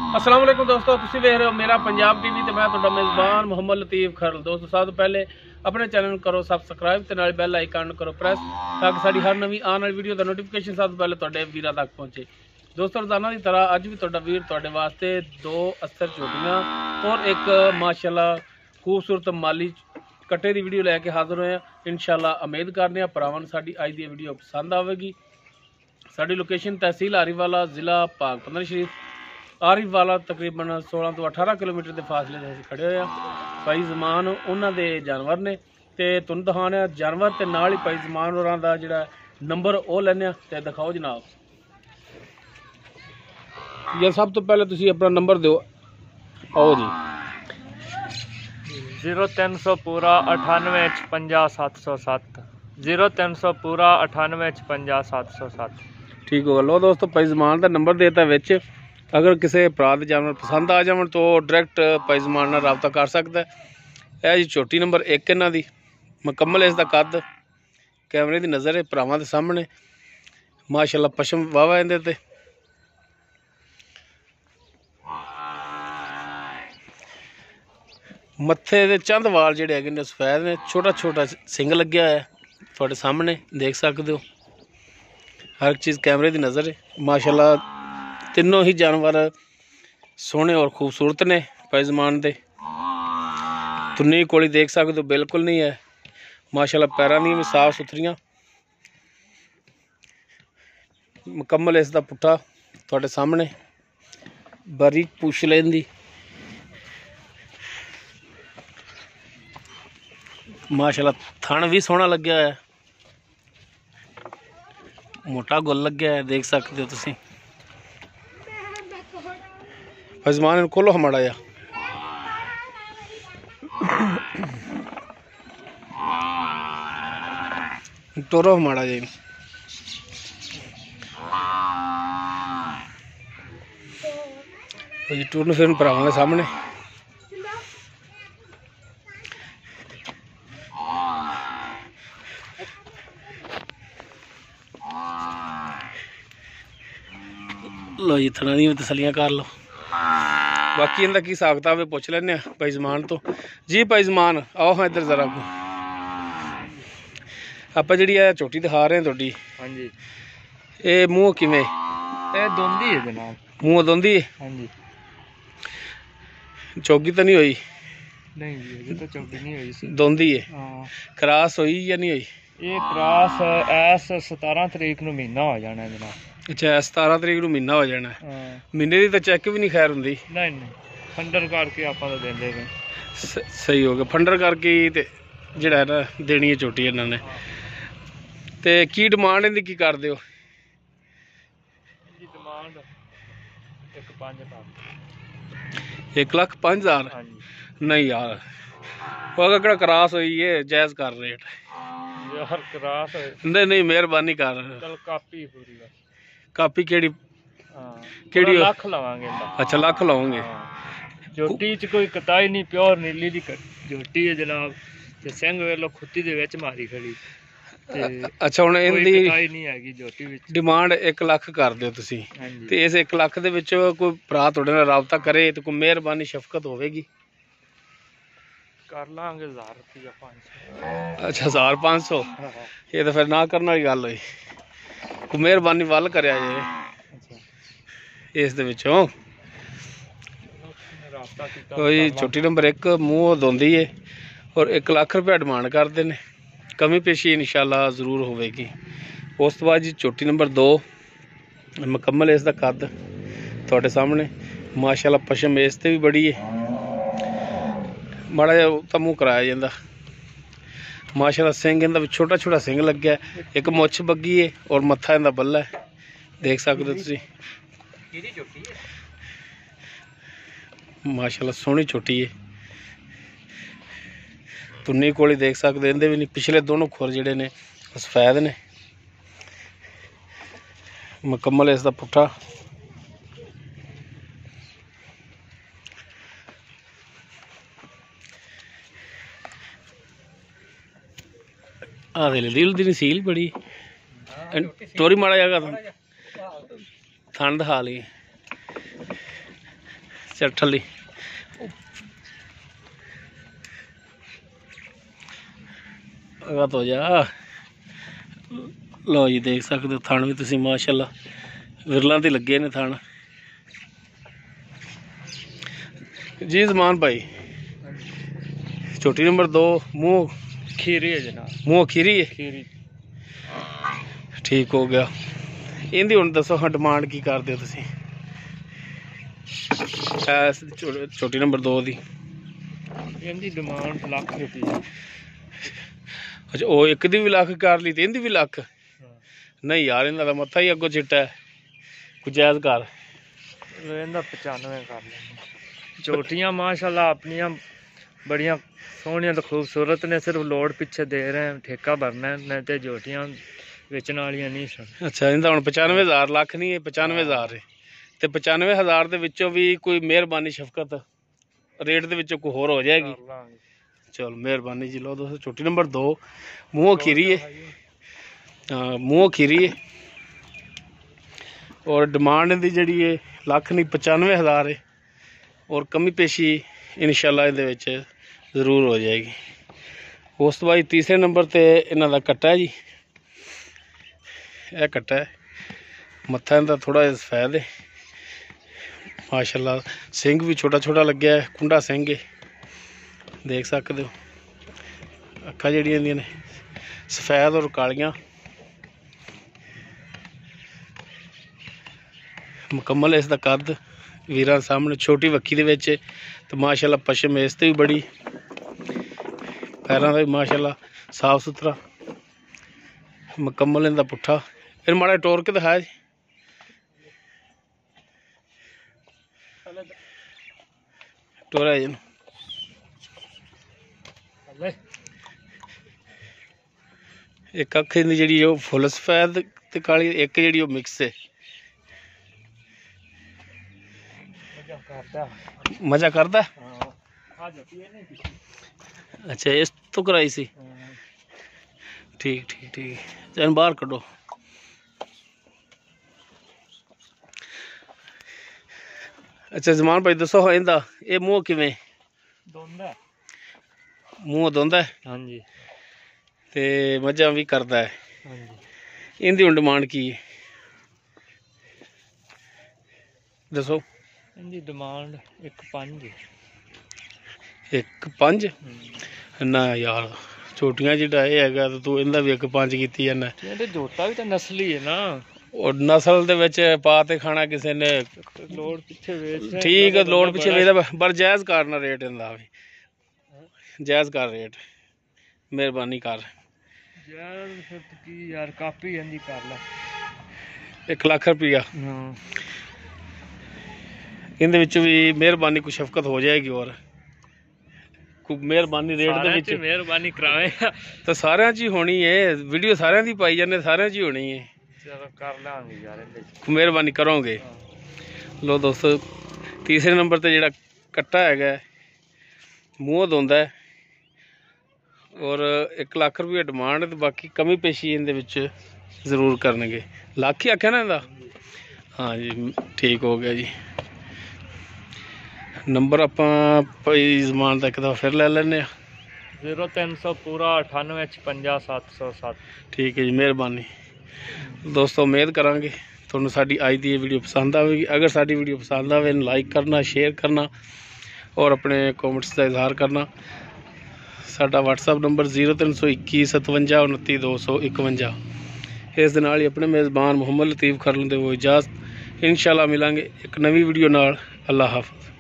अस्सलाम वालेकुम दोस्तों, तुसीं वेख रहे हो मेरा पंजाब टीवी ते मैं तुहाडा मेज़बान मोहम्मद लतीफ़ खरल। दोस्तों सब तो पहले अपने चैनल नूं करो सबसक्राइब ते नाल बैल आइकन करो प्रेस ताकि साडी हर नवीं आने वाली वीडियो दा नोटिफिकेशन सब तो पहले तुहाडे वीरां तक पहुंचे। दोस्तों रोजाना की तरह अज भी तुहाडा वीर तुहाडे वास्ते दो अस्तर झोटियां और एक माशाअल्लाह खूबसूरत माली कट्टे की वीडियो लैके हाजिर होए। इंशाअल्लाह उम्मीद करने भरावां नूं साडी अज दी वीडियो पसंद आवेगी। साडी लोकेशन तहसील आरीवाला, जिला पाकपतन शरीफ। आरीवाला तकरीबन 16 तो 18 किलोमीटर के फासले से खड़े हुए हैं। भाई जमान उन्होंने जानवर ने तो तुम दिखाने जानवर के नाल ही भाई जमान होरां दा जिहड़ा नंबर वो लैने ते दिखाओ जनाब। ये सब तो पहले तुसीं अपना नंबर दो। आओ जी 0300 पूरा 98 50 707 0300 पूरा 98 50 707। ठीक होगा। लो दोस्तों भाई जमान का नंबर देता विच, अगर किसी भरा के जानवर पसंद आ जावन तो डायरैक्ट भाई जमान नाल राबता कर सकता है। यह जी छोटी नंबर 1 इन्हां दी मुकम्मल इसका कद कैमरे की नज़र है भरावां दे सामने माशाअल्लाह पशम वाहवा इहदे ते। मत्थे दे चंद वाल जिहड़े हैगे ने सफेद ने, छोटा छोटा सिंग लग्या है तुहाडे सामने देख सकते हो। हर चीज़ कैमरे की नज़र है माशाअल्लाह। तीनों ही जानवर सोहने और खूबसूरत ने पैजमान दे। तुन्नी कोली देख सकते हो बिल्कुल नहीं है माशाअल्लाह। पैरां दी भी साफ सुथरियां मुकम्मल इसका पुट्ठा तुहाडे सामने बारीक पूछ लेंदी माशाअल्लाह। थण भी सोहना लग्या है, मोटा गुल लग्या है देख सकते हो तुसीं। फजमान इन खोलो माड़ा जा टोरो माड़ा जी। टूरन फिरन भरावां दे सामने लो जी थना दी तसलियां कर लो। बाकी इनका की हिसाब किताब है पुछ लें भाई जमान तो। जी भाई जमान आओ हाँ इधर जरा को आप जी झोटी दिखा रहे हैं थोड़ी। हाँ जी ये मूँह किवें दोंदी है जनाब, मूँह दोंदी है। हाँ जी चौगी तो नहीं हुई? नहीं जी अभी तो चौकी नहीं हुई, दोंदी है। हाँ क्रास हुई या नहीं हुई? ये क्रॉस एस 17 तरीक नूं महीना हो जाना है जनाब। अच्छा 17 तरीक नूं महीना हो जाना है। महीने की तो चैक भी नहीं खैर होंगी? नहीं नहीं फंडर करके आप देंगे सही हो गया। फंडर करके ते जिहड़ा है ना देनी है झोटी इन्होंने। ते की डिमांड इहदी की करदे हो? डिमांड 1,05,000। हाँ जी नहीं यार वो अगर केड़ा क्रॉस हुई है जायज़ कर रेट यार क्रॉस नहीं नहीं मेहरबानी कर। चल कापी पूरी कापी केड़ी हाँ केड़ी लख लवांगे। अच्छा लख लाओगे। झोटी च कोई कताई नहीं, प्योर नीली दी झोटी है जनाब। ते सिंह वेलो खुत्ती दे विच मारी खड़ी ते अच्छा हुण इहदी कताई नहीं हैगी झोटी विच। डिमांड 1 लाख कर दिओ तुसीं ते इस 1 लाख दे विच कोई भरा तुहाडे नाल राबता करे ते कोई मेहरबानी शफकत होवेगी? कर लांगे 1000 रुपया 500। अच्छा 1500 ये तो फिर ना करने वाली गल हुई। कोई मेहरबानी वल करया जे इस दे विचों। कोई छोटी नंबर 1 मूँह दोंदी है और 1 लाख रुपया डिमांड करते हैं। कमी पेशी इंशाल्लाह जरूर होगी। उस तो बाद जी छोटी नंबर 2 मुकम्मल इसका कद तुहाडे सामने माशाल्लाह। पशम इस ते भी बड़ी है, माड़ा जिहा तो मूँह कराया जाता माशाल्लाह। सिंग इहदा भी छोटा छोटा सिंग लग्या है, एक मुछ बग्गी है और मत्था इहदा बल्ला है देख सकते हो तुसीं माशाल्लाह। सोहनी छोटी है। तुन्नी कोली देख सकते इहदे भी नहीं, पिछले दोनों खुर जिहड़े ने सफेद ने मुकम्मल इसका पुट्ठा। दिल दी सील बड़ी टोरी माड़ा जगह थन दिखा ली। ਚੱਠਲੀ ਅਗਾ ਤੋਂ ਜਾ ਲਓ ਜੀ, ਦੇਖ ਸਕਦੇ ਹੋ ਥਣ ਵੀ ਤੁਸੀਂ ਮਾਸ਼ਾਅੱਲਾ ਵਿਰਲਾਂ ਤੇ ਲੱਗੇ ਨੇ ਥਣ ਜੀ। ਜ਼ਮਾਨ ਭਾਈ ਝੋਟੀ ਨੰਬਰ 2 ਮੂੰਹ खीरी है जनाब, ਮੂੰਹ ਖੀਰੀ ਹੈ, खीरी ਠੀਕ ਹੋ ਗਿਆ। ਇਹਦੀ ਹੁਣ ਦੱਸੋ ਹਾਂ ਡਿਮਾਂਡ ਕੀ ਕਰਦੇ ਹੋ ਤੁਸੀਂ ਇਸ ਝੋਟੀ ਨੰਬਰ 2 ਦੀ? इनकी डिमांड लाख रुपये। ਅੱਛਾ, ਉਹ ਇੱਕ ਦੀ ਵੀ ਲੱਖ ਕਰ ਲਈ ਤੇ ਇਹਦੀ ਵੀ ਲੱਖ? ਨਹੀਂ ਯਾਰ, ਇਹਨਾਂ ਦਾ ਮੱਥਾ ਹੀ ਅੱਗੋਂ ਚਿੱਟਾ ਹੈ, ਕੋਈ ਜਾਇਜ਼ ਕਰ। इनका 95 कर लेंगे। झोटियाँ माशाल्लाह अपनियां बड़ियां सोहनियां तो खूबसूरत ने, सिर्फ लोड पिछे दे रहे हैं, ठेका भरना है, नहीं तो झोटियां बेचने वालियां नहीं सन। ਅੱਛਾ, ਇਹਦਾ ਹੁਣ 95,000 ਲੱਖ ਨਹੀਂ ਹੈ, 95,000 ਹੈ ਤੇ 95,000 ਦੇ ਵਿੱਚੋਂ ਵੀ ਕੋਈ ਮਿਹਰਬਾਨੀ ਸ਼ਫਕਤ ਰੇਟ ਦੇ ਵਿੱਚੋਂ ਕੋਈ ਹੋਰ ਹੋ ਜਾਏਗੀ? ਚਲੋ ਮਿਹਰਬਾਨੀ ਜੀ। ਲਓ ਦੋਸਤੋ, ਝੋਟੀ ਨੰਬਰ 2 ਮੂੰਹ ਖੀਰੀ ਹੈ, ਹਾਂ ਮੂੰਹ ਖੀਰੀ ਹੈ ਔਰ ਡਿਮਾਂਡ ਇਹਦੀ ਜਿਹੜੀ ਹੈ ਲੱਖ ਨਹੀਂ 95,000 ਹੈ ਔਰ ਕਮੀ ਪੇਸ਼ੀ ਇਨਸ਼ਾਅੱਲਾ ਇਹਦੇ ਵਿੱਚ ਜ਼ਰੂਰ ਹੋ ਜਾਏਗੀ। ਉਸ ਤੋਂ ਬਾਅਦ ਤੀਸਰੇ ਨੰਬਰ ਤੇ ਇਹਨਾਂ ਦਾ ਕੱਟਾ ਜੀ, ਇਹ ਕੱਟਾ ਹੈ, ਮੱਥਾ ਇਹਦਾ ਥੋੜਾ ਜਿਹਾ ਸਫੈਦ ਹੈ ਮਾਸ਼ਾਅੱਲਾ, ਸਿੰਘ ਵੀ ਛੋਟਾ ਛੋਟਾ ਲੱਗਿਆ ਹੈ, ਕੁੰਡਾ ਸਿੰਘ ਹੈ, ਦੇਖ ਸਕਦੇ ਹੋ। ਅੱਖਾਂ ਜਿਹੜੀਆਂ ਇਹਦੀਆਂ ਨੇ ਸਫੈਦ ਔਰ ਕਾਲੀਆਂ, ਮੁਕੰਮਲ ਇਸ ਦਾ ਕੱਦ ਵੀਰਾਂ ਸਾਹਮਣੇ ਛੋਟੀ ਵੱਖੀ ਦੇ ਵਿੱਚ ਤੇ ਮਾਸ਼ਾਅੱਲਾ ਪਸ਼ਮ ਇਸ ਤੇ ਵੀ ਬੜੀ, ਪੈਰਾਂ ਦਾ ਵੀ ਮਾਸ਼ਾਅੱਲਾ ਸਾਫ ਸੁਥਰਾ, ਮੁਕੰਮਲ ਇਹਦਾ ਪੁੱਠਾ। ਫਿਰ ਮਾੜਾ ਟੋਰ ਕੇ ਦਿਖਾਇਆ ਜੀ, ਟੋਰਾ ਜੀ ਇੱਕ ਅੱਖ ਦੀ ਜਿਹੜੀ ਉਹ ਫੁੱਲ ਸਫੈਦ ਤੇ ਕਾਲੀ, ਇੱਕ ਜਿਹੜੀ ਉਹ ਮਿਕਸ ਹੈ। ਮਜ਼ਾ ਕਰਦਾ? ਅੱਛਾ, ਇਸ ਤੋਂ ਕਰਾਈ ਸੀ? ਠੀਕ ਠੀਕ ਠੀਕ, ਚੈਨ ਬਾਹਰ ਕੱਢੋ। ਅੱਛਾ ਜ਼ਮਾਨ ਭਾਈ ਦੱਸੋ ਹਾਂ ਇਹਦਾ ਇਹ ਮੂੰਹ ਕਿਵੇਂ? ਦੋਂਦਾ ਮੂੰਹ ਦੋਂਦਾ? ਹਾਂਜੀ। ਤੇ ਮੱਝਾਂ ਵੀ ਕਰਦਾ ਹੈ? ਹਾਂਜੀ। ਇਹਦੀ ਹੁਣ ਡਿਮਾਂਡ ਕੀ ਹੈ ਦੱਸੋ? ਇਹਦੀ ਡਿਮਾਂਡ 1.5 1.5? ਨਾ ਯਾਰ, ਛੋਟੀਆਂ ਜਿਹੜਾ ਇਹ ਹੈਗਾ ਤੇ ਤੂੰ ਇਹਦਾ ਵੀ 1.5 ਕੀਤੀ ਜਾਂਦਾ। ਇਹਦੇ ਝੋਟਾ ਵੀ ਤਾਂ ਨਸਲੀ ਹੈ ਨਾ, ਉਹ ਨਸਲ ਦੇ ਵਿੱਚ ਪਾ ਤੇ ਖਾਣਾ ਕਿਸੇ ਨੇ, ਲੋੜ ਪਿੱਛੇ ਵੇਚ ਠੀਕ ਹੈ, ਲੋੜ ਪਿੱਛੇ ਵੇਚਦਾ, ਪਰ ਜਾਇਜ਼ ਕਰਨਾ ਰੇਟ ਇਹਦਾ ਵੀ, ਜਾਇਜ਼ ਕਰ ਰੇਟ, ਮਿਹਰਬਾਨੀ ਕਰ ਯਾਰ। ਫਿਰ ਕੀ ਯਾਰ, ਕਾਪੀ ਇਹਦੀ ਕਰ ਲੈ 1 ਲੱਖ ਰੁਪਈਆ। ਹਾਂ, ਇਹਦੇ ਵਿੱਚ ਵੀ ਮਿਹਰਬਾਨੀ ਕੋਈ ਸ਼ਫਕਤ ਹੋ ਜਾਏਗੀ ਔਰ ਕੋਈ ਮਿਹਰਬਾਨੀ ਰੇਟ ਦੇ ਵਿੱਚ ਮਿਹਰਬਾਨੀ ਕਰਾਵੇ ਤਾਂ ਸਾਰਿਆਂ 'ਚ ਹੀ ਹੋਣੀ ਹੈ। ਵੀਡੀਓ ਸਾਰਿਆਂ ਦੀ ਪਾਈ ਜਾਂਦੇ, ਸਾਰਿਆਂ 'ਚ ਹੀ ਹੋਣੀ ਹੈ। ਚਲੋ ਕਰ ਲਾਂਗੇ ਯਾਰ, ਇਹਦੇ ਮਿਹਰਬਾਨੀ ਕਰੋਗੇ। ਲੋ ਦੋਸਤੋ, ਤੀਸਰੇ ਨੰਬਰ ਤੇ ਜਿਹੜਾ ਕੱਟਾ ਹੈਗਾ ਮੂੰਹ ਧੋਂਦਾ ਹੈ ਔਰ 1 ਲੱਖ ਰੁਪਏ ਡਿਮਾਂਡ, ਤੇ ਬਾਕੀ ਕਮੀ ਪੇਸ਼ੀ ਇਹਦੇ ਵਿੱਚ ਜ਼ਰੂਰ ਕਰਨਗੇ। ਲੱਖ ਹੀ ਆਖਿਆ ਨਾ ਇਹਦਾ? ਹਾਂ ਜੀ, ਠੀਕ ਹੋ ਗਿਆ ਜੀ। ਨੰਬਰ ਆਪਾਂ ਭਾਈ ਜ਼ਮਾਨ ਦਾ ਇੱਕ ਦਫਾ ਫਿਰ ਲੈ ਲੈਂਦੇ ਹਾਂ। 0300 ਪੂਰਾ 9855 707। ਠੀਕ ਹੈ ਜੀ, ਮਿਹਰਬਾਨੀ ਦੋਸਤੋ। ਉਮੀਦ ਕਰਾਂਗੇ ਤੁਹਾਨੂੰ ਸਾਡੀ ਅੱਜ ਦੀ ਇਹ ਵੀਡੀਓ ਪਸੰਦ ਆਵੇਗੀ। ਅਗਰ ਸਾਡੀ ਵੀਡੀਓ ਪਸੰਦ ਆਵੇ ਲਾਈਕ ਕਰਨਾ, ਸ਼ੇਅਰ ਕਰਨਾ ਔਰ ਆਪਣੇ ਕਮੈਂਟਸ ਦਾ ਇਜ਼ਹਾਰ ਕਰਨਾ। ਸਾਡਾ WhatsApp ਨੰਬਰ 0321 57 29 251। ਇਸ ਦੇ ਨਾਲ ਹੀ ਆਪਣੇ ਮੇਜ਼ਬਾਨ ਮੁਹੰਮਦ ਲਤੀਫ ਖਰਲ ਦੇ ਉਹ ਇਜਾਜ਼ਤ। ਇਨਸ਼ਾਅੱਲਾ ਮਿਲਾਂਗੇ ਇੱਕ ਨਵੀਂ ਵੀਡੀਓ ਨਾਲ। ਅੱਲਾ ਹਾਫਿਜ਼।